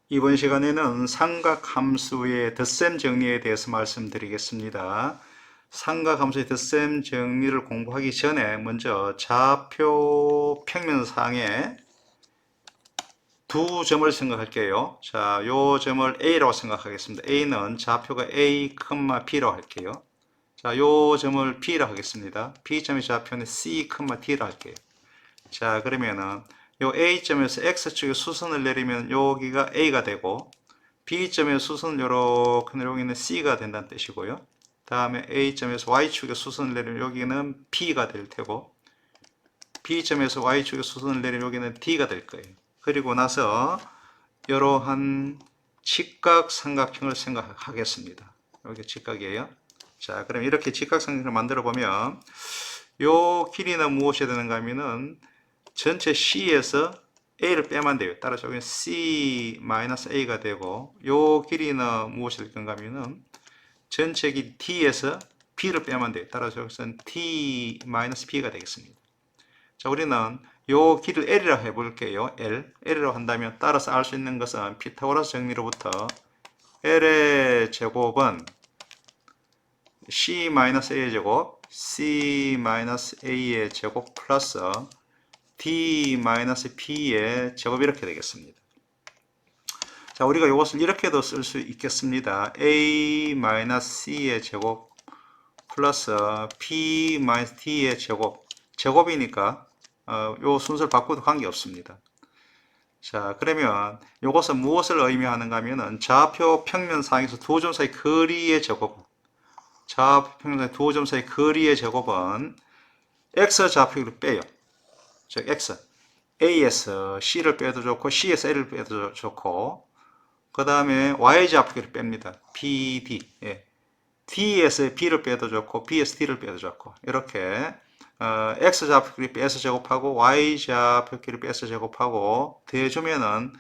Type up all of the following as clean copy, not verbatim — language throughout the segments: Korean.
이번 시간에는 삼각함수의 덧셈 정리에 대해서 말씀드리겠습니다. 삼각함수의 덧셈 정리를 공부하기 전에 먼저 좌표 평면상에 두 점을 생각할게요. 자, 요 점을 A라고 생각하겠습니다. A는 좌표가 A, B라고 할게요. 자, 요 점을 B라고 하겠습니다. B점의 좌표는 C, D라고 할게요. 자, 그러면은 요 A점에서 X축에 수선을 내리면 여기가 A가 되고, B점에 수선을 요렇게 내려오면 C가 된다는 뜻이고요. 다음에 A점에서 Y축에 수선을 내리면 여기는 B가 될 테고, B점에서 Y축에 수선을 내리면 여기는 D가 될 거예요. 그리고 나서 이러한 직각 삼각형을 생각하겠습니다. 여기 직각이에요. 자, 그럼 이렇게 직각 삼각형을 만들어 보면 요 길이는 무엇이 되는가 하면은 전체 C에서 A를 빼면 돼요. 따라서 여기는 C-A가 되고, 요 길이는 무엇이 될 건가 하면은 전체 길이 D에서 B를 빼면 돼요. 따라서 여기서는 T-B가 되겠습니다. 자, 우리는 요 길을 L이라고 해볼게요. L이라고 한다면 따라서 알 수 있는 것은 피타고라스 정리로부터 L의 제곱은 C-A의 제곱, C-A의 제곱 플러스 D-P의 제곱 이렇게 되겠습니다. 자, 우리가 이것을 이렇게도 쓸 수 있겠습니다. A-C의 제곱 플러스 P-D의 제곱, 제곱이니까 요 순서를 바꿔도 관계없습니다. 자, 그러면 이것은 무엇을 의미하는가 하면은 좌표 평면상에서 두 점 사이 거리의 제곱, 좌표 평면상 두 점 사이 거리의 제곱은 x 좌표를 빼요. 즉 x, A에서 C를 빼도 좋고 C에서 L을 빼도 좋고, 그 다음에 Y좌표를 뺍니다. PD, 예. D에서 B를 빼도 좋고 B에서 D를 빼도 좋고, 이렇게 X좌표끼리 빼서 제곱하고 Y좌표끼리 빼서 제곱하고 더해주면은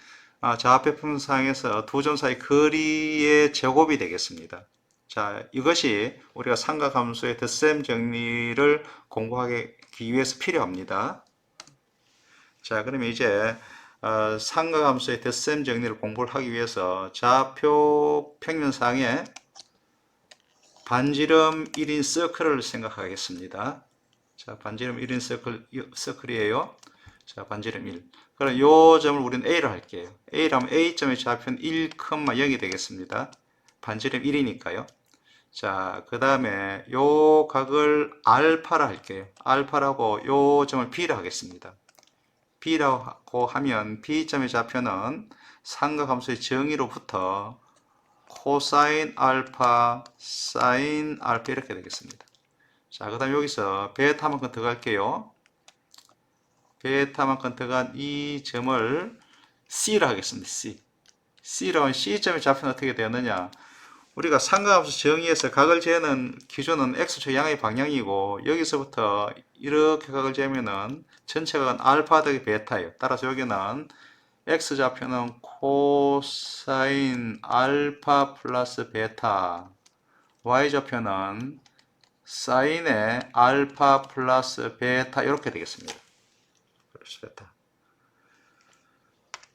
좌표 평상에서 두 점 사이 거리의 제곱이 되겠습니다. 자, 이것이 우리가 삼각함수의 덧셈 정리를 공부하기 위해서 필요합니다. 자, 그러면 이제 삼각함수의 덧셈 정리를 공부를 하기 위해서 좌표 평면상에 반지름 1인 서클을 생각하겠습니다. 자, 반지름 1인 서클이에요. 자, 반지름 1. 그럼 요 점을 우리는 A로 할게요. A라면 A점의 좌표는 1,0이 되겠습니다. 반지름 1이니까요. 자, 그 다음에 요 각을 알파라 할게요. 알파라고 요 점을 B라 하겠습니다. B라고 하면 B점의 좌표는 삼각함수의 정의로부터 코사인 알파, 사인 알파 이렇게 되겠습니다. 자, 그 다음 여기서 베타만큼 더 갈게요. 베타만큼 더간 이 점을 C라 하겠습니다. C라는 C점의 좌표는 어떻게 되었느냐? 우리가 삼각함수 정의에서 각을 재는 기준은 X축 양의 방향이고, 여기서부터 이렇게 각을 재면은 전체 각은 알파 더하기 베타예요. 따라서 여기는 X좌표는 코사인 알파 플러스 베타, Y좌표는 사인의 알파 플러스 베타 이렇게 되겠습니다. 베타.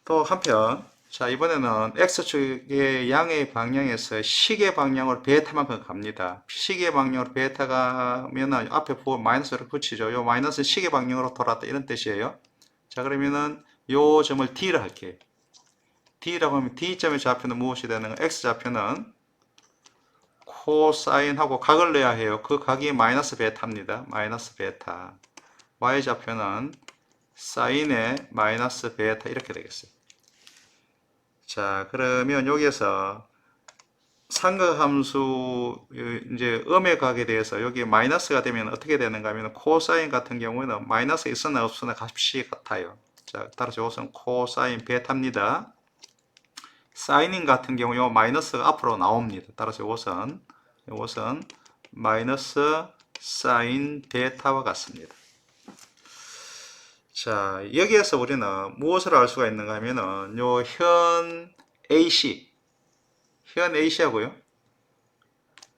또 한편, 자, 이번에는 X축의 양의 방향에서 시계 방향으로 베타만큼 갑니다. 시계 방향으로 베타가 가면은 앞에 마이너스를 붙이죠. 요 마이너스 시계 방향으로 돌았다 이런 뜻이에요. 자, 그러면은 요 점을 D를 할게요. D라고 하면 D점의 좌표는 무엇이 되는가? X좌표는 코사인하고 각을 내야 해요. 그 각이 마이너스 베타입니다. 마이너스 베타. Y좌표는 사인의 마이너스 베타 이렇게 되겠어요. 자, 그러면 여기에서 삼각함수 이제 음의 각에 대해서 여기 마이너스가 되면 어떻게 되는가 하면 코사인 같은 경우는 마이너스 있으나 없으나 값이 같아요. 자, 따라서 이것은 코사인 베타입니다. 사인인 같은 경우 요 마이너스가 앞으로 나옵니다. 따라서 이것은 마이너스 사인 베타와 같습니다. 자, 여기에서 우리는 무엇을 알 수가 있는가 하면은 요 현 AC하고요.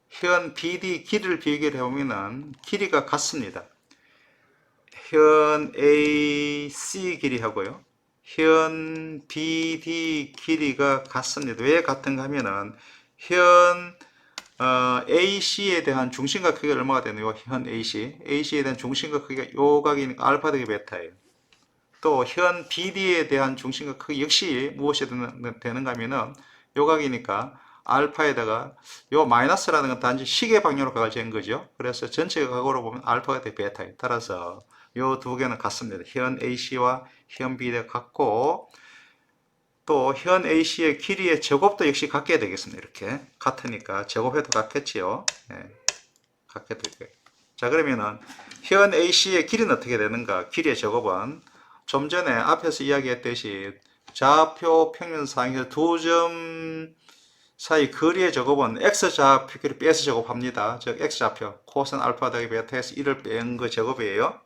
현 BD 길이를 비교를 해보면은 길이가 같습니다. 현 AC 길이하고요. 현 BD 길이가 같습니다. 왜 같은가 하면은 현 AC에 대한 중심각 크기가 얼마가 되나요? 현 AC에 대한 중심각 크기가 요 각이니까 알파 더하기 베타예요. 또 현 BD에 대한 중심각 크기 역시 무엇이 되는가 하면은 요 각이니까 알파에다가 요 마이너스라는 건 단지 시계 방향으로 각을 재는 거죠. 그래서 전체 각으로 보면 알파가 대 베타예요. 따라서 요 두 개는 같습니다. 현 AC와 현 BD가 같고 또 현 AC의 길이의 제곱도 역시 같게 되겠습니다. 이렇게 같으니까 제곱해도 같겠지요. 네, 같게 되고요. 자, 그러면은 현 AC의 길이는 어떻게 되는가? 길이의 제곱은 좀 전에 앞에서 이야기했듯이 좌표 평면상에서 두 점 사이 거리의 제곱은 X좌표끼리 빼서 제곱합니다. 즉 X좌표 코사인 알파 더하기 베타에서 1을 뺀 거 제곱이에요.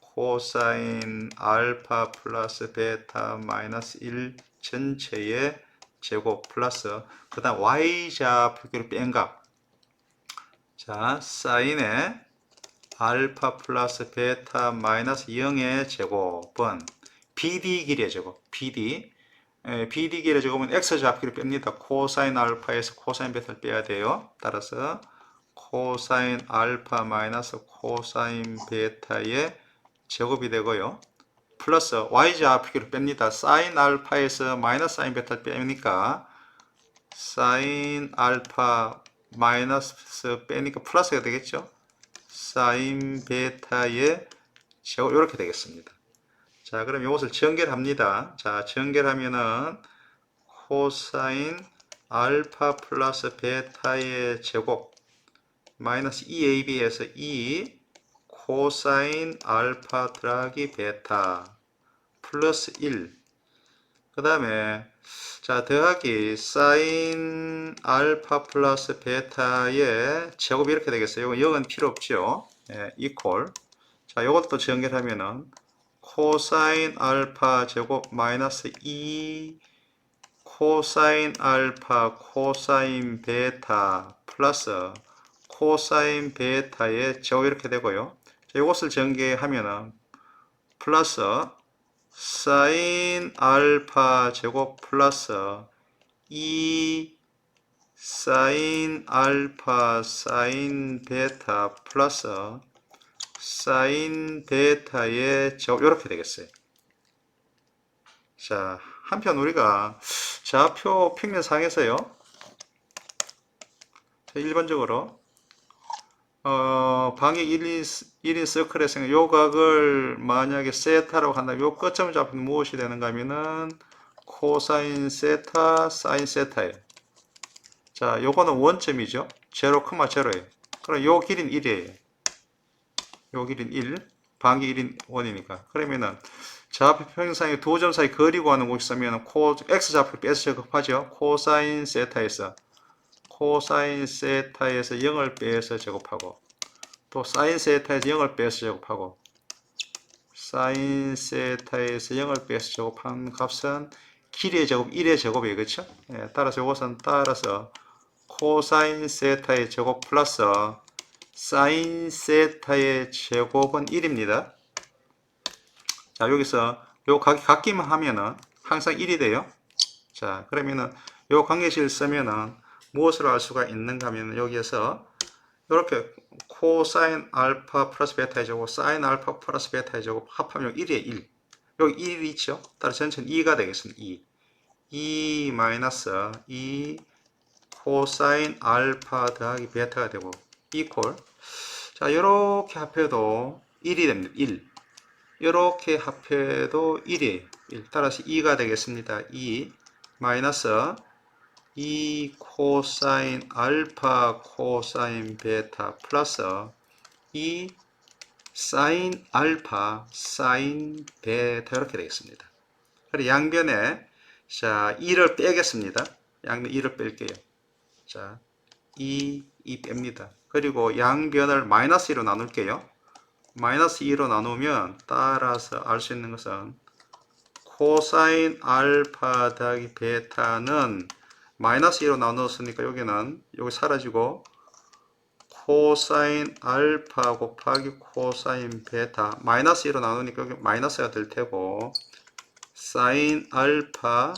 코사인 알파 플러스 베타 마이너스 1 전체의 제곱 플러스 그 다음 Y좌표끼리 뺀 값. 자, 사인의 알파 플러스 베타 마이너스 0의 제곱은 BD 길이의 제곱, BD 길이의 제곱은 X좌표를 뺍니다. 코사인 알파에서 코사인 베타를 빼야 돼요. 따라서 코사인 알파 마이너스 코사인 베타의 제곱이 되고요. 플러스 Y좌표를 뺍니다. 사인 알파에서 마이너스 사인 베타를 빼니까 사인 알파 마이너스 빼니까 플러스가 되겠죠. 사인 베타의 제곱 이렇게 되겠습니다. 자, 그럼 이것을 정결합니다. 자, 정결하면은 코사인 알파 플러스 베타의 제곱 마이너스 2ab에서 2 코사인 알파 더하기 베타 플러스 1 그 다음에 자 더하기 사인 알파 플러스 베타의 제곱이 이렇게 되겠어요. 이건 0은 필요 없죠. 예, 이퀄. 자, 이것도 정결하면은 코사인 알파 제곱 마이너스 2 코사인 알파 코사인 베타 플러스 코사인 베타의 제곱 이렇게 되고요. 자, 이것을 전개하면은 플러스 사인 알파 제곱 플러스 2 사인 알파 사인 베타 플러스 사인 베타의 제곱 이렇게 되겠어요. 자, 한편 우리가 좌표 평면상에서요 일반적으로 방위 1인 서클에서 요 각을 만약에 세타라고 한다면 요 끝점을 잡히면 무엇이 되는가 하면은 코사인 세타 사인 세타예요. 자, 요거는 원점이죠. 0,0예요. 그럼 요 길이는 1이에요. 요 길이는 1, 방위 1인 1이니까. 그러면은 좌표 평행상의 두 점 사이 거리 구하는 곳이 있으면 X좌표 빼서 제곱하죠. 코사인 세타에서 0을 빼서 제곱하고 또 사인 세타에서 0을 빼서 제곱하고 사인 세타에서 0을 빼서 제곱한 값은 길이의 제곱 1의 제곱이에요. 그렇죠? 예, 따라서 이것은 따라서 코사인 세타의 제곱 플러스 사인 세타의 제곱은 1입니다. 자, 여기서 요 각이 같기만 하면은 항상 1이 돼요. 자, 그러면은 요 관계식을 쓰면은 무엇을 알 수가 있는가 하면 여기에서 이렇게 코사인 알파 플러스 베타의 제곱 사인 알파 플러스 베타의 제곱 합하면 1이에요. 1. 여기 1이 있죠. 따라서 전체는 2가 되겠습니다. 2 마이너스 2 코사인 알파 더하기 베타가 되고 이퀄. 자, 이렇게 합해도 1이 됩니다. 1. 이렇게 합해도 1이에요. 1. 따라서 2가 되겠습니다. 2 마이너스 2 코사인 알파 코사인 베타 플러스 2 사인 알파 사인 베타 이렇게 되겠습니다. 그리고 양변에 자 2를 빼겠습니다. 양변 2를 뺄게요. 자 2 뺍니다. 그리고 양변을 마이너스 2로 나눌게요. 마이너스 2로 나누면 따라서 알 수 있는 것은 코사인 알파 더하기 베타는 마이너스 2로 나누었으니까 여기는 여기 사라지고 코사인 알파 곱하기 코사인 베타 마이너스 2로 나누니까 여기 마이너스가 될 테고 사인 알파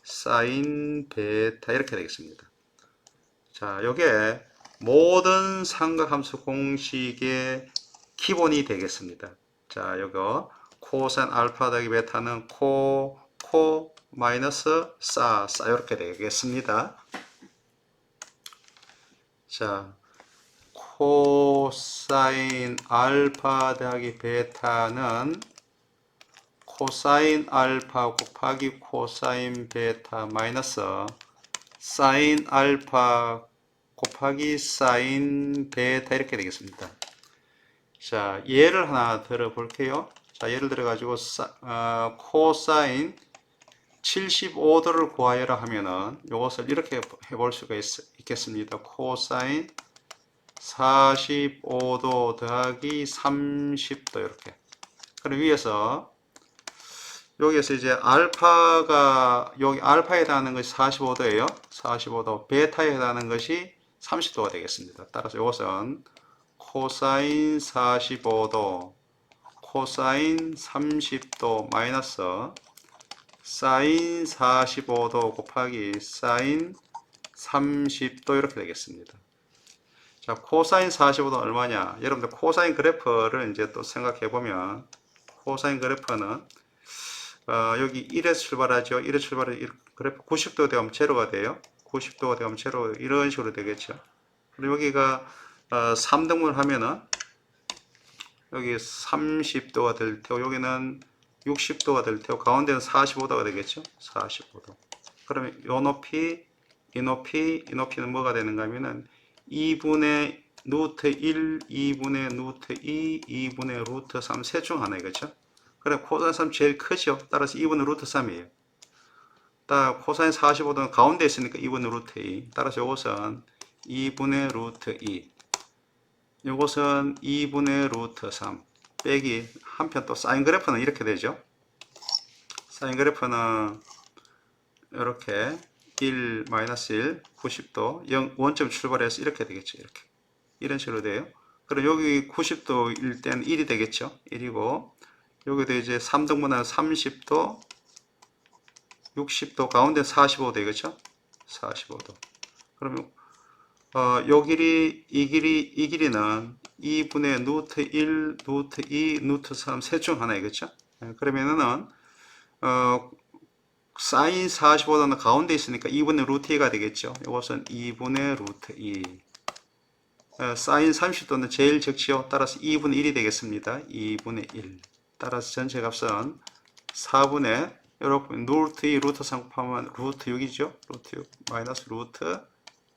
사인 베타 이렇게 되겠습니다. 자, 요게 모든 삼각함수 공식의 기본이 되겠습니다. 자, 요거 코사인 알파 더하기 베타는 코 마이너스 싸 이렇게 되겠습니다. 자, 코사인 알파 더하기 베타는 코사인 알파 곱하기 코사인 베타 마이너스 사인 알파 곱하기 사인 베타 이렇게 되겠습니다. 자, 예를 하나 들어볼게요. 자, 예를 들어 가지고 코사인 75도를 구하여라 하면은 이것을 이렇게 해볼 수가 있겠습니다. 코사인 45도 더하기 30도 이렇게. 그럼 위에서 여기에서 이제 알파가 여기 알파에 해당하는 것이 45도예요. 45도. 베타에 해당하는 것이 30도가 되겠습니다. 따라서 이것은 코사인 45도 코사인 30도 마이너스 사인 45도 곱하기 사인 30도 이렇게 되겠습니다. 자, 코사인 45도 얼마냐? 여러분들 코사인 그래프를 이제 또 생각해 보면 코사인 그래프는 여기 1에서 출발하죠. 1에서 출발해 그래프 90도 되면 제로가 돼요. 90도가 되면 제로 이런 식으로 되겠죠. 그리고 여기가 3등분을 하면은 여기 30도가 될 테고 여기는 60도가 될 테고 가운데는 45도가 되겠죠. 45도. 그러면 요 높이, 이 높이, 이 높이는 뭐가 되는가 하면은 2분의 루트 1, 2분의 루트 2, 2분의 루트 3 셋 중 하나이겠죠. 그래 코사인 3 제일 크죠. 따라서 2분의 루트 3이에요. 따라 코사인 45도는 가운데 있으니까 2분의 루트 2. 따라서 이것은 2분의 루트 2. 이것은 2분의 루트 3 빼기 한편 또 사인 그래프는 이렇게 되죠. 사인 그래프는 이렇게 1, 마이너스 1, 90도 0, 원점 출발해서 이렇게 되겠죠. 이렇게 이런 식으로 돼요. 그럼 여기 90도일 때는 1이 되겠죠. 1이고 여기도 이제 3등분하면 30도 60도 가운데 45도 되겠죠. 45도. 그러면 요 길이 이 길이는 2분의 루트 1, 루트 2, 루트 3 셋 중 하나이겠죠. 그러면은 사인 45도는 가운데 있으니까 2분의 루트 2가 되겠죠. 이것은 2분의 루트 2. 사인 30도는 제일 적지요. 따라서 2분의 1이 되겠습니다. 2분의 1. 따라서 전체 값은 4분의 이렇게 루트 2, 루트 3 곱하면 루트 6이죠. 루트 6 마이너스 루트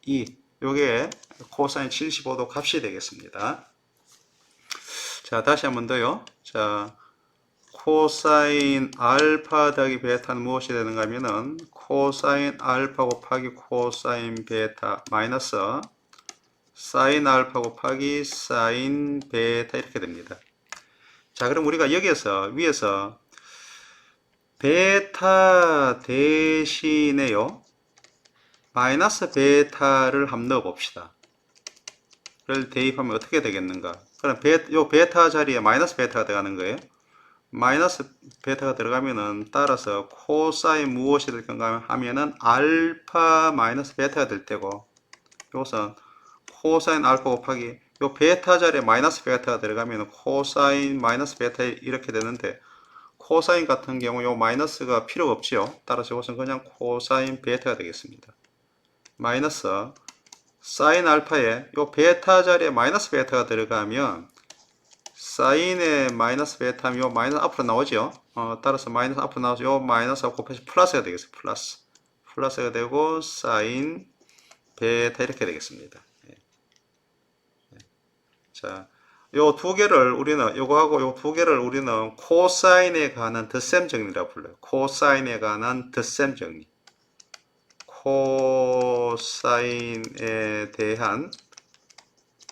2. 요게 코사인 75도 값이 되겠습니다. 자, 다시 한번 더요. 자, 코사인 알파 더하기 베타는 무엇이 되는가 하면은 코사인 알파 곱하기 코사인 베타 마이너스 사인 알파 곱하기 사인 베타 이렇게 됩니다. 자, 그럼 우리가 여기에서 위에서 베타 대신에요 마이너스 베타를 한번 넣어 봅시다. 를 대입하면 어떻게 되겠는가? 그럼 요 베타 자리에 마이너스 베타가 들어가는 거예요. 마이너스 베타가 들어가면은 따라서 코사인 무엇이 될 건가 하면은 알파 마이너스 베타가 될 테고 이것은 코사인 알파 곱하기 요 베타 자리에 마이너스 베타가 들어가면 코사인 마이너스 베타 이렇게 되는데 코사인 같은 경우 요 마이너스가 필요가 없지요. 따라서 이것은 그냥 코사인 베타가 되겠습니다. 마이너스 사인 알파에 요 베타 자리에 마이너스 베타가 들어가면 사인의 마이너스 베타면 요 마이너스 앞으로 나오죠. 따라서 마이너스 앞으로 나와서 요 마이너스하고 곱해서 플러스가 되겠어요. 플러스가 되고 사인 베타 이렇게 되겠습니다. 자, 요 두 개를 우리는 요거하고 요 두 개를 우리는 코사인에 관한 덧셈 정리라고 불러요. 코사인에 관한 덧셈 정리. 코사인에 대한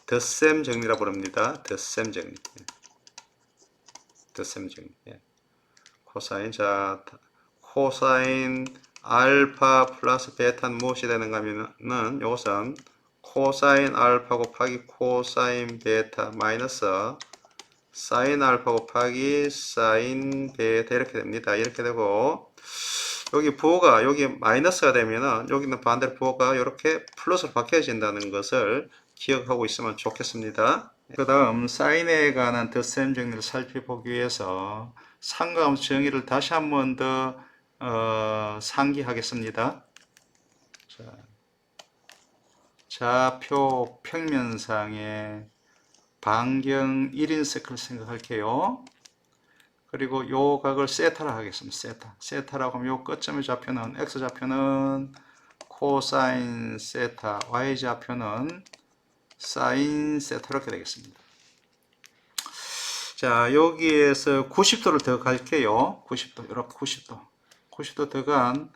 덧셈 정리라고 부릅니다. 덧셈 정리. 덧셈 정리. 코사인. 자, 코사인 알파 플러스 베타는 무엇이 되는가 하면은 이것은 코사인 알파 곱하기 코사인 베타 마이너스 사인 알파 곱하기 사인 베타 이렇게 됩니다. 이렇게 되고 여기 부호가 여기 마이너스가 되면은 여기는 반대로 부호가 이렇게 플러스로 바뀌어진다는 것을 기억하고 있으면 좋겠습니다. 그 다음 사인에 관한 덧셈 정리를 살펴보기 위해서 상가함수 정의를 다시 한 번 더 상기하겠습니다. 자, 좌표 평면상의 반경 1인석을 생각할게요. 그리고 요 각을 세타라 하겠습니다. 세타라고 하면 요 끝점의 좌표는 x좌표는 코사인 세타, y좌표는 사인 세타 이렇게 되겠습니다. 자, 여기에서 90도를 더 갈게요. 90도, 이렇게 90도 더 간,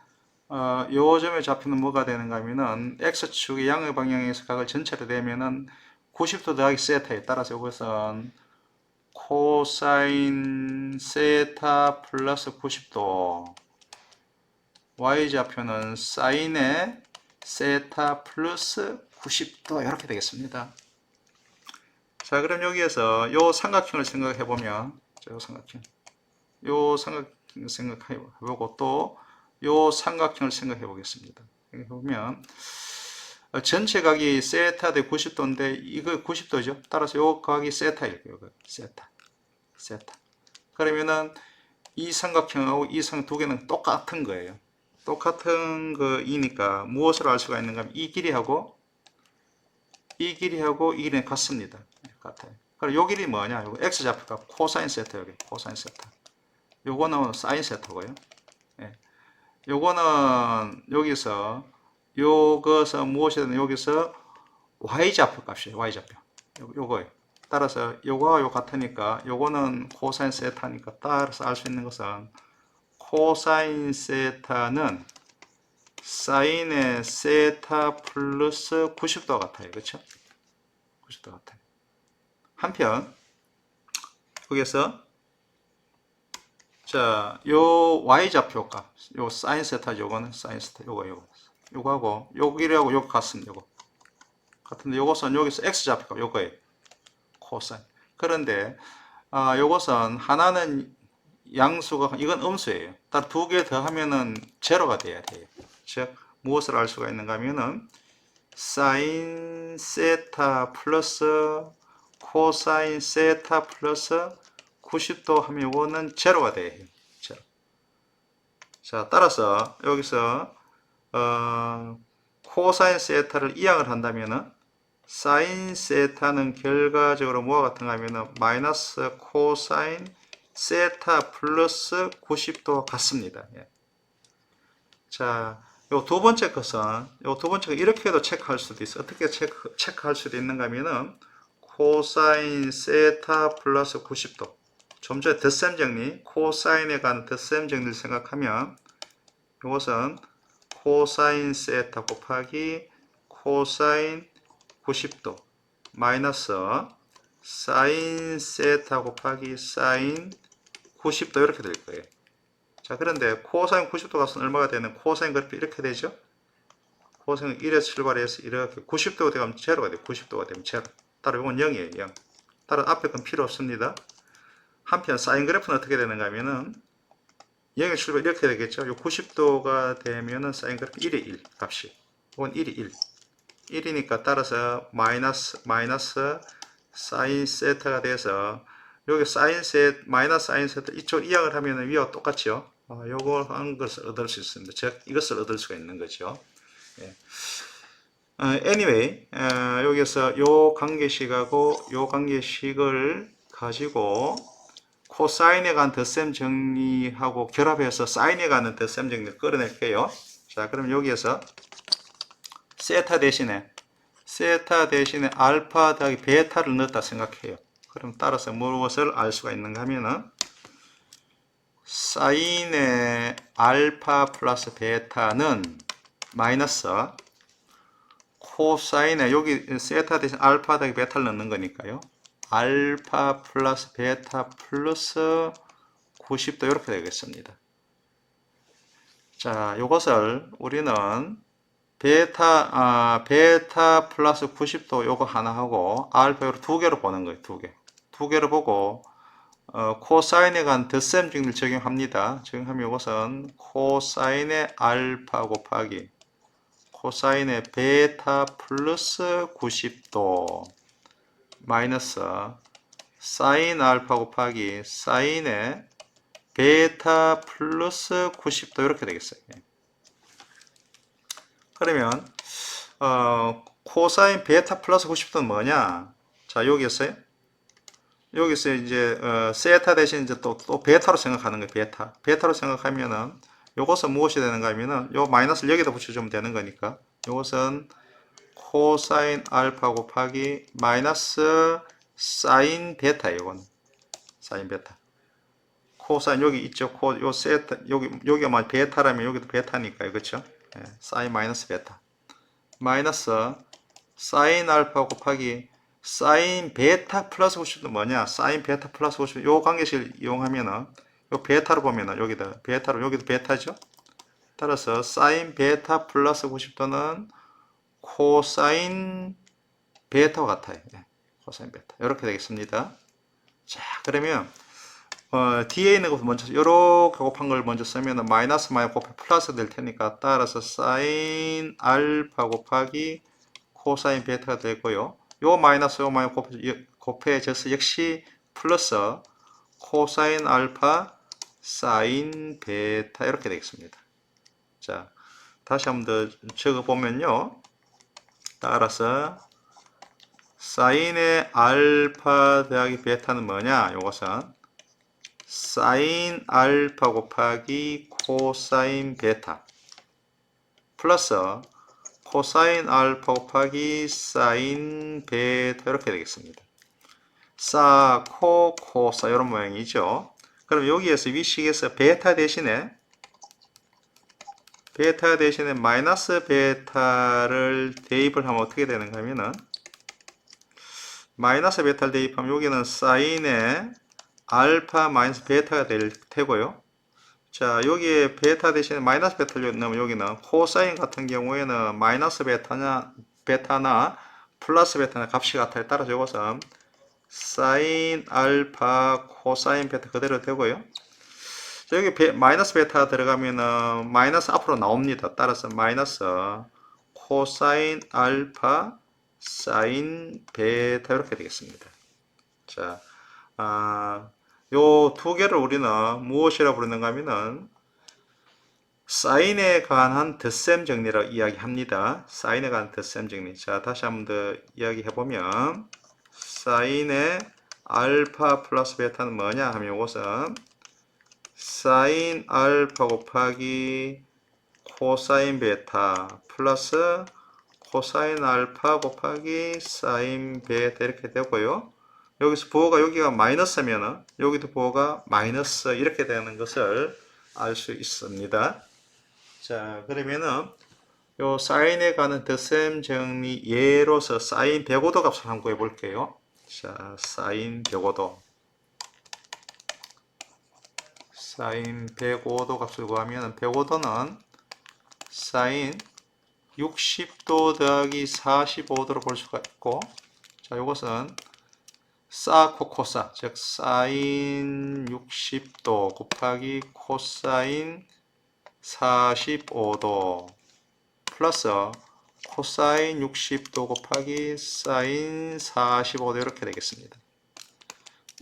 요 점의 좌표는 뭐가 되는가 하면은, X축의 양의 방향에서 각을 전체로 대면은 90도 더하기 세타에 따라서 이것은 코사인 세타 플러스 90도, Y좌표는 사인의 세타 플러스 90도 이렇게 되겠습니다. 자, 그럼 여기에서 요 삼각형을 생각해 보면, 요 삼각형 생각해 보고 또 요 삼각형을 생각해 보겠습니다. 보면 전체 각이 세타 대 90도인데 이거 90도죠. 따라서 요 각이 세타일 거예요. 세타. 그러면은 이 삼각형하고 이 삼각 두 개는 똑같은 거예요. 똑같은 거이니까 무엇을 알 수가 있는가 하면 이 길이하고 이 길이는 같습니다. 같아요. 그럼 요 길이 뭐냐? 요거 x좌표가 코사인 세타, 여기 코사인 세타. 요거는 사인 세타고요. 예. 요거는 여기서 요것은 무엇이든 여기서 y좌표 값이에요. y좌표. 요거예요. 따라서 요거와 요 같으니까 요거는 코사인 세타니까 따라서 알 수 있는 것은 코사인 세타는 사인의 세타 플러스 90도 같아요. 그렇죠? 90도 같아요. 한편 여기서 자, 요 y좌표 값, 요 사인 세타죠. 요거는 사인 세타, 요거하고 요기하고 요거 같습니다. 요거 같은데 요것은 여기서 x좌표 값, 요거예요. 코사인. 그런데 요것은 하나는 양수가 이건 음수예요. 따라 두 개 더하면은 제로가 돼야 돼요. 즉 무엇을 알 수가 있는가 하면은 사인 세타 플러스 코사인 세타 플러스 90도 하면 이거는 제로가 돼요. 제로. 자, 따라서 여기서 코사인 세타를 이항을 한다면은 사인 세타는 결과적으로 뭐와 같은가 하면은 마이너스 코사인 세타 플러스 90도 같습니다. 예. 자, 요 두 번째 것은 요 두 번째가 이렇게도 체크할 수도 있어. 어떻게 체크할 수도 있는가 하면은 코사인 세타 플러스 90도. 좀 전에 덧셈 정리, 코사인에 관한 덧셈 정리를 생각하면 이것은 코사인 세타 곱하기 코사인 90도 마이너스 사인 세타 곱하기 사인 90도 이렇게 될 거예요. 자, 그런데 코사인 90도 값은 얼마가 되는 코사인 그래프 이렇게 되죠? 코사인 1에서 출발해서 이렇게 90도가 되면 제로가 돼요. 90도가 되면 제로. 따라 이건 0이에요. 0. 따라 앞에 건 필요 없습니다. 한편 사인 그래프는 어떻게 되는가 하면은 0의 출발 이렇게 되겠죠. 요 90도가 되면은 사인 그래프 1의 1 값이. 이건 1이 1. 1이니까 따라서 마이너스 사인 세타가 돼서 여기 마이너스 사인 세타 이쪽 이항을 하면은 위와 똑같죠. 요거 한 것을 얻을 수 있습니다. 즉 이것을 얻을 수가 있는 거죠. 예. anyway, 여기서 요 관계식하고 요 관계식을 가지고 코사인에 관한 덧셈 정리하고 결합해서 사인에 관한 덧셈 정리를 끌어낼게요. 자, 그럼 여기에서 세타 대신에 알파 더하기 베타를 넣었다 생각해요. 그럼 따라서 무엇을 알 수가 있는가 하면은 사인의 알파 플러스 베타는 마이너스 코사인의 여기 세타 대신 알파 더하기 베타를 넣는 거니까요. 알파 플러스 베타 플러스 90도 이렇게 되겠습니다. 자, 이것을 우리는 베타 플러스 90도 요거 하나 하고 알파 요거 두 개로 보는 거예요. 두 개로 보고 코사인에 관한 덧셈 정리를 적용합니다. 적용하면 이것은 코사인의 알파 곱하기 코사인의 베타 플러스 90도 마이너스 사인 알파 곱하기 사인의 베타 플러스 90도 이렇게 되겠어요. 그러면 코사인 베타 플러스 90도는 뭐냐? 자, 여기서 이제 세타 대신 이제 또 베타로 생각하는 거예요. 베타로 생각하면은 요것은 무엇이 되는가 하면은 요 마이너스를 여기다 붙여주면 되는 거니까 요것은 코사인 알파 곱하기 마이너스 사인 베타예요. 이건 사인 베타. 코사인 여기 있죠. 요 세타 여기가 베타라면 여기도 베타니까요. 그렇죠? 예, 사인 마이너스 베타. 마이너스 사인 알파 곱하기 사인 베타 플러스 90도 뭐냐? 사인 베타 플러스 90도 요 관계식을 이용하면은 요 베타로 보면은 여기다 베타로 여기도 베타죠. 따라서 사인 베타 플러스 90도는 코사인 베타와 같아요. 예, 코사인 베타 이렇게 되겠습니다. 자, 그러면 뒤에 있는 것을 먼저 이렇게 곱한 걸 먼저 쓰면은 마이너스 곱해 플러스 될 테니까 따라서 사인 알파 곱하기 코사인 베타가 되고요. 요 마이너스 곱해져서 역시 플러스 코사인 알파 사인 베타 이렇게 되겠습니다. 자, 다시 한번 더 적어 보면요. 따라서 사인의 알파 더하기 베타는 뭐냐? 요것은 사인 알파 곱하기 코사인 베타 플러스 코사인 알파 곱하기 사인 베타 이렇게 되겠습니다. 코사 이런 모양이죠. 그럼 여기에서 위식에서 베타 대신에 마이너스 베타를 대입을 하면 어떻게 되는가 하면은 마이너스 베타를 대입하면 여기는 사인의 알파 마이너스 베타가 될 테고요. 자, 여기에 베타 대신에 마이너스 베타를 넣으면 여기는 코사인 같은 경우에는 마이너스 베타나 플러스 베타나 값이 같아요. 따라서 이것은 사인 알파 코사인 베타 그대로 되고요. 자, 여기 마이너스 베타 들어가면은 마이너스 앞으로 나옵니다. 따라서 마이너스 코사인 알파 사인 베타 이렇게 되겠습니다. 자, 요 두 개를 우리는 무엇이라 부르는가 하면은 사인에 관한 덧셈 정리라고 이야기합니다. 사인에 관한 덧셈 정리. 자, 다시 한번 더 이야기해 보면 사인의 알파 플러스 베타는 뭐냐 하면 이것은 사인 알파 곱하기 코사인 베타 플러스 코사인 알파 곱하기 사인 베타 이렇게 되고요. 여기서 부호가 여기가 마이너스면은 여기도 부호가 마이너스 이렇게 되는 것을 알 수 있습니다. 자, 그러면은 요 사인에 관한 덧셈 정리 예로서 사인 105도 값을 한번 구해 볼게요. 자, 사인 105도. 사인 105도 값을 구하면 105도는 사인 60도 더하기 45도로 볼 수가 있고, 자, 이것은 코사, 즉 사인 60도 곱하기 코사인 45도 플러스 코사인 60도 곱하기 사인 45도 이렇게 되겠습니다.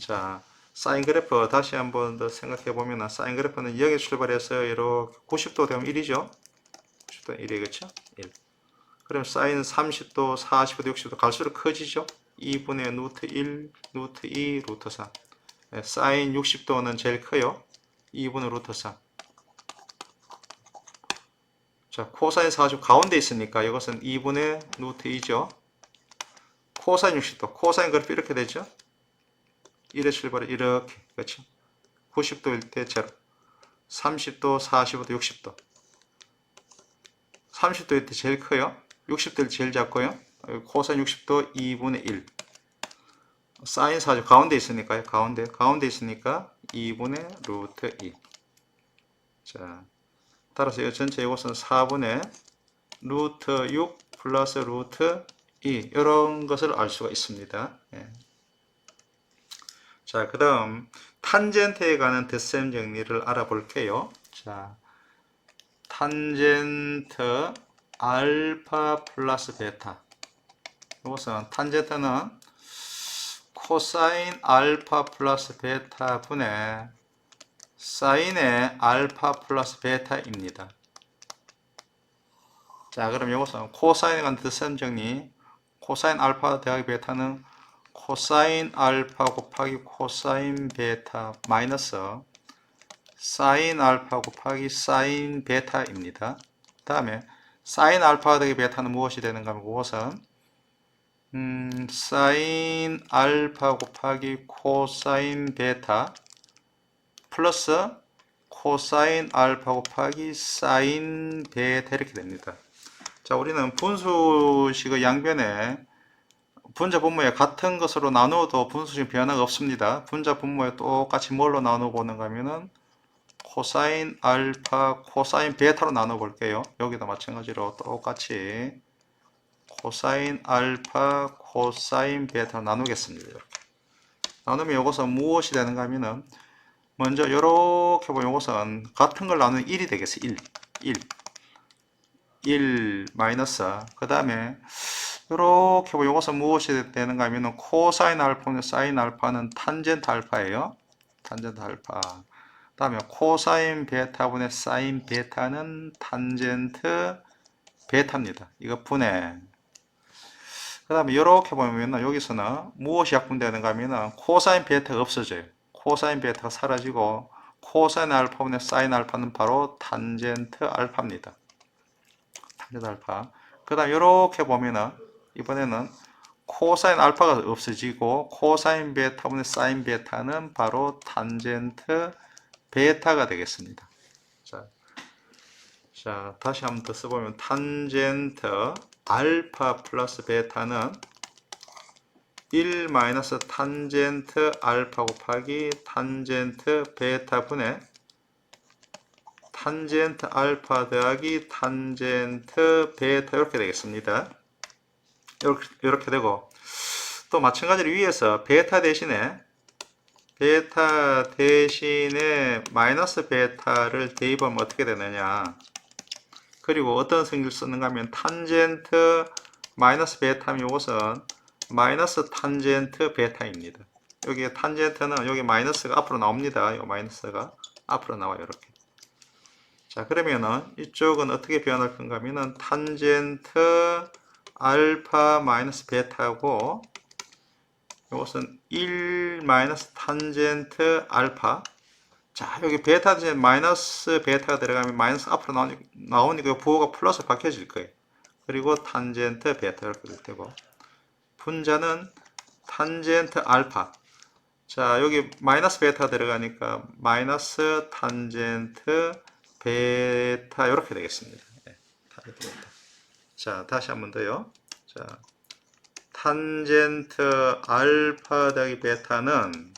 자, 사인 그래프 다시 한번 더 생각해 보면 사인 그래프는 여기 출발해서 이렇게 90도 되면 1이죠. 90도 1이 그렇죠? 1. 그럼 사인 30도, 40도, 60도 갈수록 커지죠. 2분의 루트 1, 루트 2, 루트 3. 네, 사인 60도는 제일 커요. 2분의 루트 3. 자, 코사인 40 가운데 있으니까 이것은 2분의 루트 2죠. 코사인 60도, 코사인 그래프 이렇게 되죠. 1의 출발이 이렇게, 그렇죠. 90도일 때 0. 30도, 45도, 60도. 30도일 때 제일 커요. 60도일 때 제일 작고요. 코사인 60도 2분의 1. 사인 40 가운데 있으니까요. 가운데 있으니까 2분의 루트 2. 자, 따라서 이 전체 이것은 4분의 루트 6 플러스 루트 2 이런 것을 알 수가 있습니다. 예. 자, 그 다음 탄젠트에 관한 덧셈 정리를 알아볼게요. 자, 탄젠트 알파 플러스 베타. 이것은 탄젠트는 코사인 알파 플러스 베타 분의 사인의 알파 플러스 베타입니다. 자, 그럼 이것은 코사인에 관한 덧셈 정리. 코사인 알파 더하기 베타는 코사인 알파 곱하기 코사인 베타 마이너스 사인 알파 곱하기 사인 베타입니다. 다음에 사인 알파 더하기 베타는 무엇이 되는가 하면 그것은 사인 알파 곱하기 코사인 베타 플러스 코사인 알파 곱하기 사인 베타 이렇게 됩니다. 자, 우리는 분수식의 양변에 분자 분모에 같은 것으로 나누어도 분수식 변화가 없습니다. 분자 분모에 똑같이 뭘로 나누고는가 하면은 코사인 알파 코사인 베타로 나눠 볼게요. 여기도 마찬가지로 똑같이 코사인 알파 코사인 베타로 나누겠습니다. 이렇게 나누면 이것은 무엇이 되는가 하면은 먼저 이렇게 보면 이것은 같은 걸 나누면 1이 되겠어요. 1 마이너스 그 다음에 이렇게 보면 이것은 무엇이 되는가 하면은 코사인 알파는 사인 알파는 탄젠트 알파예요. 탄젠트 알파. 그 다음에 코사인 베타분의 사인 베타는 탄젠트 베타입니다. 이거 분해. 그 다음에 이렇게 보면 여기서는 무엇이 약분되는가 하면 코사인 베타가 없어져요. 코사인 베타가 사라지고 코사인 알파분의 사인 알파는 바로 탄젠트 알파입니다. 탄젠트 알파. 그 다음 이렇게 보면은 이번에는 코사인 알파가 없어지고 코사인 베타분의 사인 베타는 바로 탄젠트 베타가 되겠습니다. 자, 다시 한번 더 써보면 탄젠트 알파 플러스 베타는 1 마이너스 탄젠트 알파 곱하기 탄젠트 베타 분의 탄젠트 알파 더하기 탄젠트 베타 이렇게 되겠습니다. 이렇게 되고 또 마찬가지로 위에서 베타 대신에 마이너스 베타를 대입하면 어떻게 되느냐, 그리고 어떤 성질을 쓰는가 하면 탄젠트 마이너스 베타면 이것은 마이너스 탄젠트 베타입니다. 여기 탄젠트는 여기 마이너스가 앞으로 나옵니다. 이 마이너스가 앞으로 나와요. 이렇게. 자, 그러면은 이쪽은 어떻게 변할 건가 하면은 탄젠트 알파 마이너스 베타고 이것은 1 마이너스 탄젠트 알파. 자, 여기 베타 대신 마이너스 베타가 들어가면 마이너스 앞으로 나오니까 부호가 플러스 바뀌어질 거예요. 그리고 탄젠트 베타 이렇게 될 테고 분자는 탄젠트 알파. 자, 여기 마이너스 베타 들어가니까 마이너스 탄젠트 베타 이렇게 되겠습니다. 네, 자, 다시 한번 더요. 자, 탄젠트 알파 더하기 베타는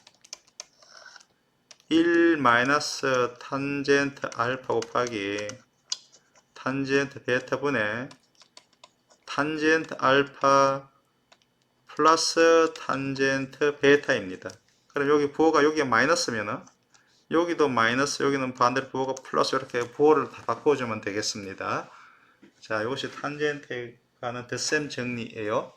1 마이너스 탄젠트 알파 곱하기 탄젠트 베타 분의 탄젠트 알파 플러스 탄젠트 베타입니다. 그럼 여기 부호가 여기가 마이너스면은 여기도 마이너스, 여기는 반대로 부호가 플러스, 이렇게 부호를 다 바꿔주면 되겠습니다. 자, 이것이 탄젠트에 관한 덧셈 정리예요.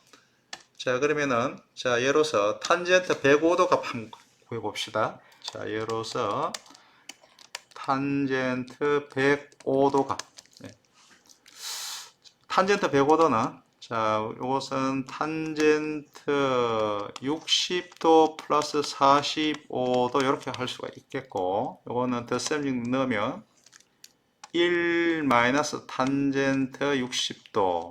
자, 그러면은 자, 예로서 탄젠트 105도 값 한번 구해봅시다. 자, 예로서 탄젠트 105도 값. 네. 탄젠트 105도는 자, 이것은 탄젠트 60도 플러스 45도 이렇게 할 수가 있겠고, 이거는 덧셈 넣으면 1 마이너스 탄젠트 60도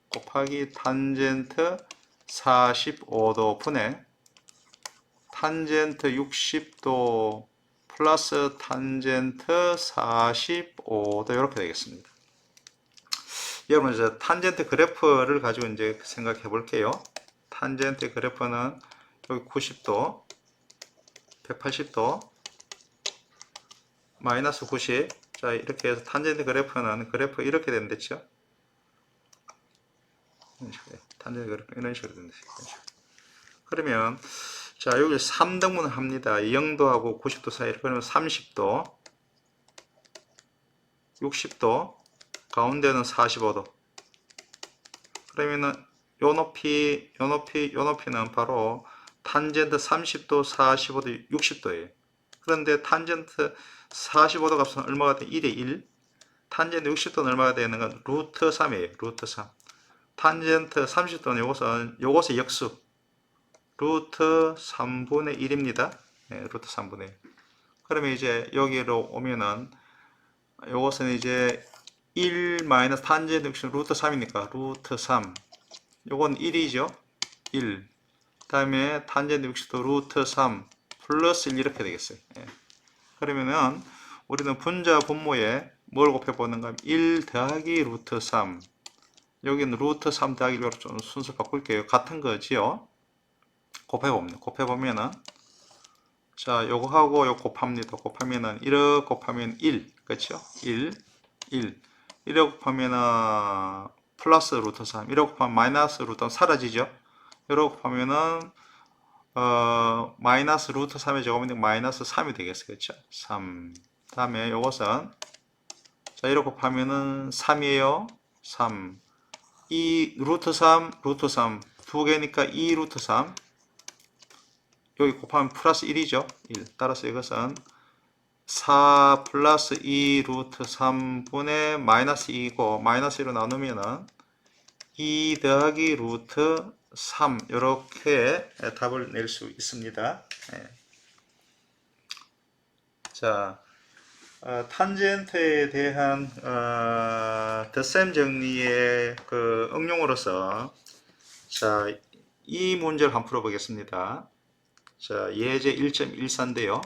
곱하기 탄젠트 45도 분의 탄젠트 60도 플러스 탄젠트 45도 이렇게 되겠습니다. 여러분, 이제 탄젠트 그래프를 가지고 이제 생각해 볼게요. 탄젠트 그래프는 여기 90도, 180도, 마이너스 90. 자, 이렇게 해서 탄젠트 그래프는 그래프 이렇게 된댔죠. 탄젠트 그래프 이런 식으로 된댔죠. 그러면 자, 여기 3등분 합니다. 0도하고 90도 사이를. 그러면 30도, 60도, 가운데는 45도. 그러면은 요 높이는 바로 탄젠트 30도, 45도, 60도예요. 그런데 탄젠트 45도 값은 얼마가 돼? 1에 1. 탄젠트 60도는 얼마가 되는 건 루트 3이에요. 루트 3. 탄젠트 30도는 요것의 역수. 루트 3분의 1입니다. 네, 루트 3분의 1. 그러면 이제 여기로 오면은 요것은 이제 1 마이너스 탄젠트 60 루트 3이니까 루트 3. 요건 1이죠. 1. 다음에 탄젠트 60도 루트 3 플러스 1 이렇게 되겠어요. 예. 그러면은 우리는 분자 분모에 뭘 곱해보는가 하면 1 더하기 루트 3. 여기는 루트 3 더하기 1로 좀 순서 바꿀게요. 같은 거지요. 곱해봅니다. 곱해보면은 자, 요거하고 요거 곱합니다. 곱하면은 1억 곱하면 1. 그렇죠? 1. 1억 곱하면은 플러스 루트 3. 1억 곱하면 마이너스 루트 3 사라지죠? 1억 곱하면은 마이너스 루트 3의 제곱인데 마이너스 3이 되겠어요. 그렇죠? 3. 다음에 요것은 자, 1억 곱하면은 3이에요. 3. 2 루트 3 두 개니까 2 루트 3. 여기 곱하면 플러스 1이죠. 1. 따라서 이것은 4 플러스 2 루트 3분의 마이너스 2이고 마이너스 1로 나누면은 2 더하기 루트 3 이렇게 답을 낼 수 있습니다. 네. 자, 탄젠트에 대한 덧셈 정리의 그 응용으로서 자, 이 문제를 한번 풀어보겠습니다. 자, 예제 1.14인데요.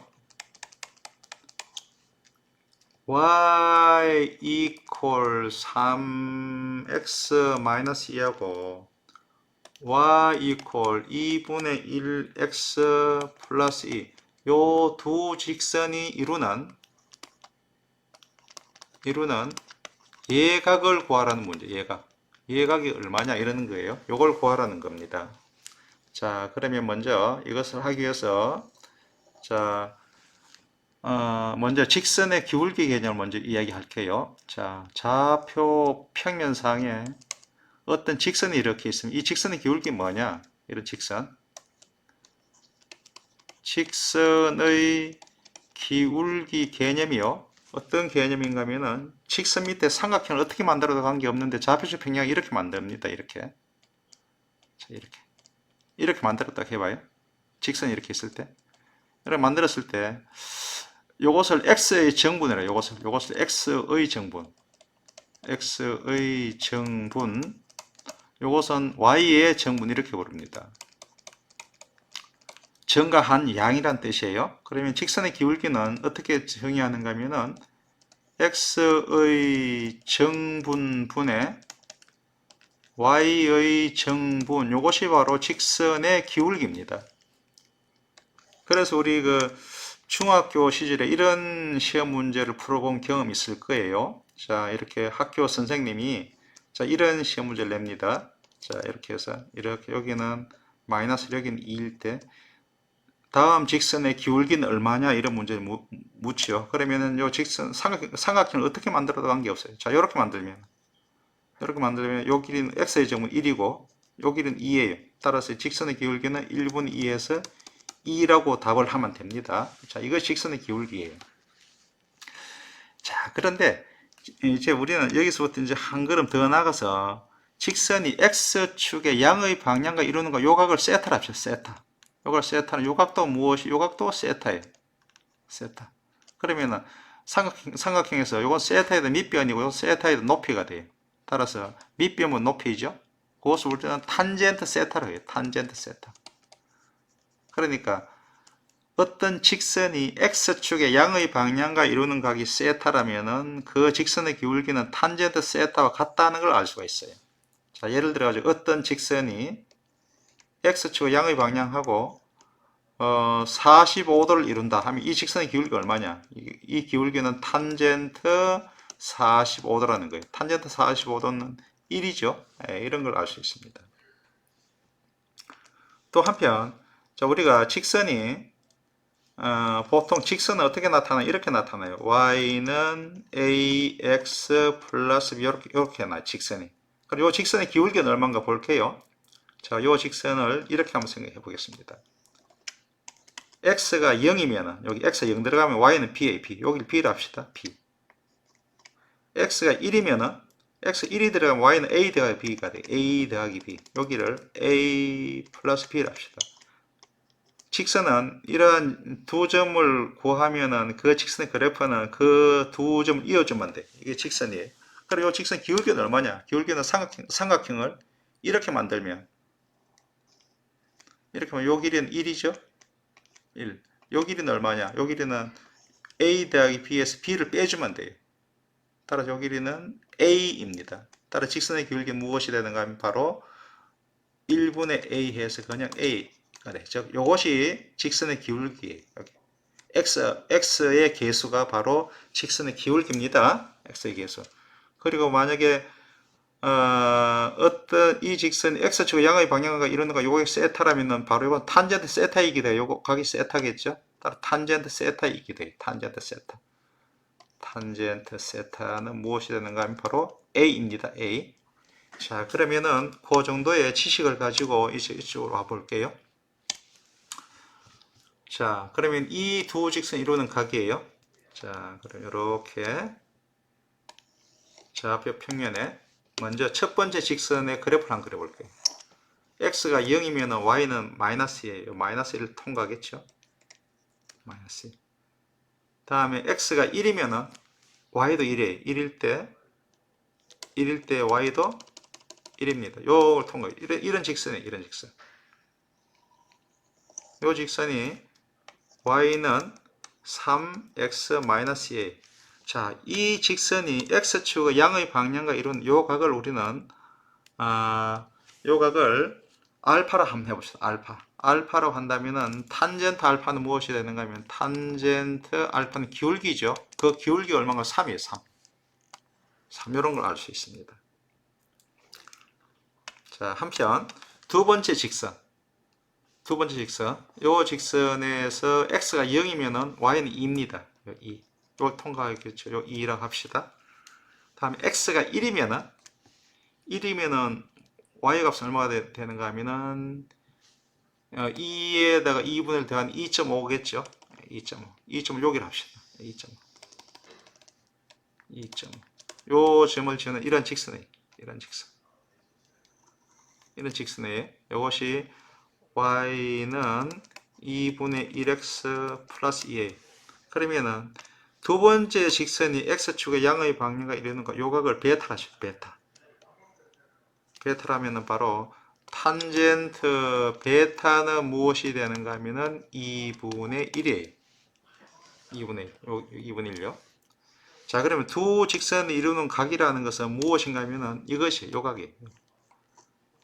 y equal 3x 마이너스 2하고 y equal 2분의 1x 플러스 2 요 두 직선이 이루는 예각을 구하라는 문제. 예각이 얼마냐 이러는 거예요. 요걸 구하라는 겁니다. 자, 그러면 먼저 이것을 하기 위해서 자, 먼저 직선의 기울기 개념을 먼저 이야기할게요. 자, 좌표 평면상에 어떤 직선이 이렇게 있으면 이 직선의 기울기 뭐냐? 이런 직선의 기울기 개념이요. 어떤 개념인가 하면은 직선 밑에 삼각형을 어떻게 만들어도 관계없는데 좌표적 평양이 이렇게 만듭니다. 이렇게. 자, 이렇게 만들었다 해봐요. 직선이 이렇게 있을 때. 이렇게 만들었을 때 요것을 x의 정분이라 요것을 x의 정분. 요것은 y의 정분 이렇게 부릅니다. 정가한 양이란 뜻이에요. 그러면 직선의 기울기는 어떻게 정의하는가 하면은 x의 정분분의 y의 정분 요것이 바로 직선의 기울기입니다. 그래서 우리 그 중학교 시절에 이런 시험 문제를 풀어본 경험이 있을 거예요. 자, 이렇게 학교 선생님이 자, 이런 시험 문제를 냅니다. 자, 이렇게 해서 이렇게 여기는 마이너스 여기는 2일 때 다음 직선의 기울기는 얼마냐 이런 문제를 묻죠. 그러면은 요 직선 삼각형을 어떻게 만들어도 관계없어요. 자, 이렇게 만들면 요 길이는 x의 정분 1이고 요 길이는 2예요. 따라서 직선의 기울기는 1분의 2에서 2라고 답을 하면 됩니다. 자, 이거 직선의 기울기예요. 자, 그런데 이제 우리는 여기서부터 이제 한 걸음 더 나가서 직선이 x축의 양의 방향과 이루는 거 요각을 세타라 합시다. 세타. 요걸 세타는 요각도 무엇이? 요각도 세타예요. 세타. 그러면은 삼각형에서 요건 세타에 대한 밑변이고 요건 세타에 대한 높이가 돼요. 따라서 밑변은 높이죠. 그것을 우리는 탄젠트 세타라고 해요. 탄젠트 세타. 그러니까 어떤 직선이 x축의 양의 방향과 이루는 각이 세타라면은 그 직선의 기울기는 탄젠트 세타와 같다는 걸 알 수가 있어요. 자, 예를 들어 가지고 어떤 직선이 x축의 양의 방향하고 45도를 이룬다 하면 이 직선의 기울기가 얼마냐? 이 기울기는 탄젠트 45도라는 거예요. 탄젠트 45도는 1이죠. 이런 걸 알 수 있습니다. 또 한편 자, 우리가 직선이 보통 직선은 어떻게 나타나요? 이렇게 나타나요. y는 ax 플러스 b 이렇게 나요. 직선이. 그리고 이 직선의 기울기는 얼마인가 볼게요. 자, 이 직선을 이렇게 한번 생각해 보겠습니다. x가 0이면 여기 x가 0 들어가면 y는 b에 b. 여기를 b를 합시다. b. x가 1이면 x 1이 들어가면 y는 a 더하기 b가 돼. a 더하기 b. 여기를 a 플러스 b를 합시다. 직선은 이러한 두 점을 구하면은 그 직선의 그래프는 그 두 점을 이어주면 돼. 이게 직선이에요. 그리고 이 직선 기울기는 얼마냐? 기울기는 삼각형을 이렇게 만들면 이렇게 하면 요 길이는 1이죠. 1. 요 길이는 얼마냐? 요 길이는 a 더하기 b에서 b를 빼주면 돼요. 따라서 요 길이는 a입니다. 따라 직선의 기울기는 무엇이 되는가 하면 바로 1분의 a 해서 그냥 a가 돼. 즉 요것이 직선의 기울기예요. 여기. x의 개수가 바로 직선의 기울기입니다. x의 개수. 그리고 만약에 어떤 이 직선이 x축의 양의 방향과 이러는 거 요게 세타라면은 바로 이건 탄젠트 세타이기 돼요. 요거 각이 세타겠죠? 따라 탄젠트 세타이기 돼요. 탄젠트 세타. 탄젠트 세타는 무엇이 되는가 하면 바로 a입니다. a. 자, 그러면은 그 정도의 지식을 가지고 이쪽으로 와 볼게요. 자, 그러면 이 두 직선이 이루는 각이에요. 자, 그럼 이렇게 좌표 평면에 먼저 첫 번째 직선의 그래프를 한번 그려볼게요. x가 0이면 y는 마이너스예요. 마이너스 1을 통과하겠죠. 마이너스 1. 다음에 x가 1이면 y도 1이에요. 1일 때 y도 1입니다. 요걸 통과. 이런 직선이에요. 이런 직선. 요 직선이 y는 3x-2. 자, 이 직선이 x축의 양의 방향과 이룬 요 각을 우리는 요 각을 알파로 한번 해봅시다. 알파로 한다면은 탄젠트 알파는 무엇이 되는가 하면 탄젠트 알파는 기울기죠. 그 기울기 얼마가 3이에요. 3 이런 걸 알 수 있습니다. 자, 한편 두 번째 직선 요 직선에서 x가 0이면은 y는 2입니다. 2. 이걸 통과하겠죠. 요 2라고 합시다. 다음에 x가 1이면은 y 값은 얼마가 되는가 하면은 2에다가 2분의 1 더한 2.5겠죠. 2.5 여기를 합시다. 2.5 요 점을 지는 이런 직선에 이것이 y는 2분의 1x 플러스 2a. 그러면은 두 번째 직선이 x축의 양의 방향과 이루는 거 요각을 베타라 하시죠. 베타라면은 바로 탄젠트 베타는 무엇이 되는가 하면은 2분의 1이에요. 2분의 1요. 자, 그러면 두 직선이 이루는 각이라는 것은 무엇인가 하면은 이것이 요각이에요.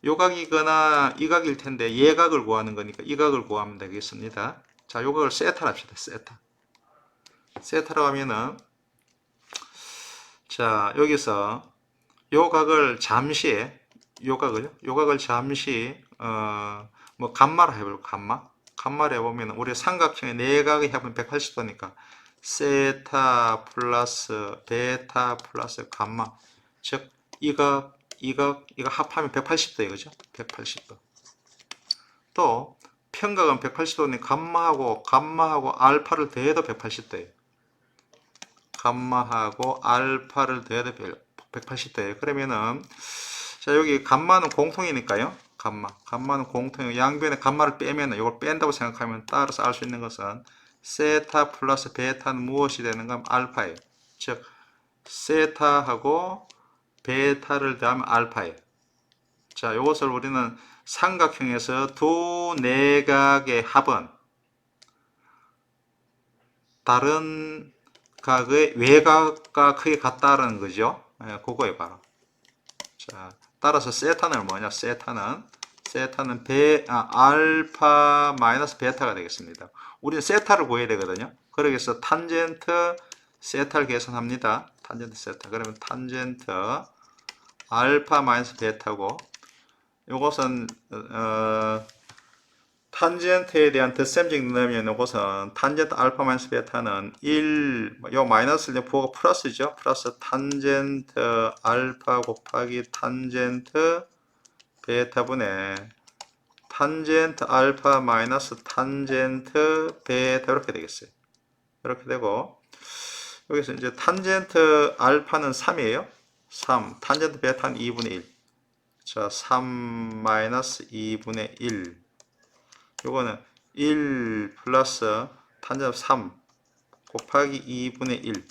요각이거나 이 각일 텐데 예각을 구하는 거니까 이 각을 구하면 되겠습니다. 자, 요각을 세타로 합시다. 세타라고 하면은 자, 여기서 요각을 잠시 뭐 감마로 해볼까요? 감마로 해보면 우리 삼각형의 내각의 합은 180도니까 세타 플러스 베타 플러스 감마, 즉 이거 합하면 180도예요. 그죠? 180도. 또 평각은 180도니 감마하고 알파를 더해도 180도예요. 감마하고 알파를 더해도 180도예요. 그러면은 자, 여기 감마는 공통이니까요. 감마는 공통이고 양변에 감마를 빼면 이걸 뺀다고 생각하면 따라서 알 수 있는 것은 세타 플러스 베타는 무엇이 되는가 하면 알파예요. 즉 세타하고 베타를 더하면 알파예요. 자, 이것을 우리는 삼각형에서 두 내각의 합은 다른 각의 외곽과 크게 같다는 거죠. 그거예요, 바로. 자, 따라서 세타는 뭐냐? 세타는 알파 마이너스 베타가 되겠습니다. 우리는 세타를 구해야 되거든요. 그러기위해서 탄젠트 세타를 계산합니다. 탄젠트 세타. 그러면 탄젠트 알파 마이너스 베타고, 이것은 탄젠트에 대한 덧셈 정리 넣으면 이것은 탄젠트 알파 마이너스 베타는 1, 요 마이너스를 부호가 플러스죠. 플러스 탄젠트 알파 곱하기 탄젠트 베타분의 탄젠트 알파 마이너스 탄젠트 베타 이렇게 되겠어요. 이렇게 되고 여기서 이제 탄젠트 알파는 3이에요. 3. 탄젠트 베타는 2분의 1. 자, 3 마이너스 2분의 1. 요거는 1 플러스 탄젠트 3 곱하기 2분의 1.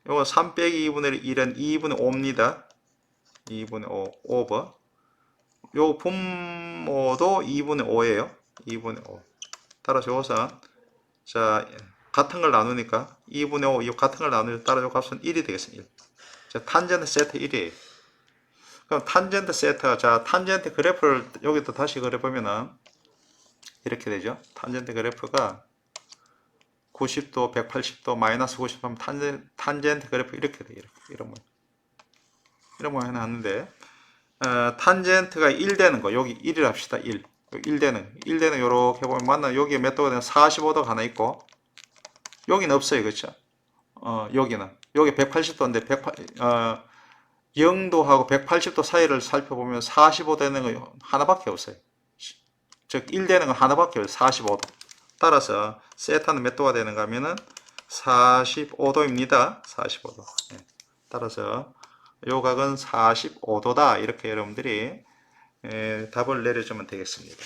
요거 3 빼기 2분의 1은 2분의 5입니다. 2분의 5 오버. 요 분모도 2분의 5예요. 2분의 5. 따라서 요것은 자 같은 걸 나누니까 2분의 5 이 같은 걸 나누니까 따라 요 값은 1이 되겠습니다. 1. 자, 탄젠트 세타 1이에요. 그럼 탄젠트 세타, 자 탄젠트 그래프를 여기도 다시 그려보면은 이렇게 되죠. 탄젠트 그래프가 90도, 180도, 마이너스 90도 하면 탄젠트 그래프 이렇게 돼요. 이런 모양. 이런 모양 해놨는데 탄젠트가 1 되는 거 여기 1이라 합시다. 1. 1 되는 요렇게 보면 맞나 여기에 몇 도가 되면 45도가 하나 있고 여기는 없어요. 그렇죠? 여기는 여기 180도인데 0도하고 180도 사이를 살펴보면 45 되는 거 하나밖에 없어요. 즉 1 되는 건 하나밖에 없어요. 45도. 따라서 세타는 몇 도가 되는가 하면은 45도입니다. 45도. 네. 따라서 요 각은 45도다. 이렇게 여러분들이 답을 내려주면 되겠습니다.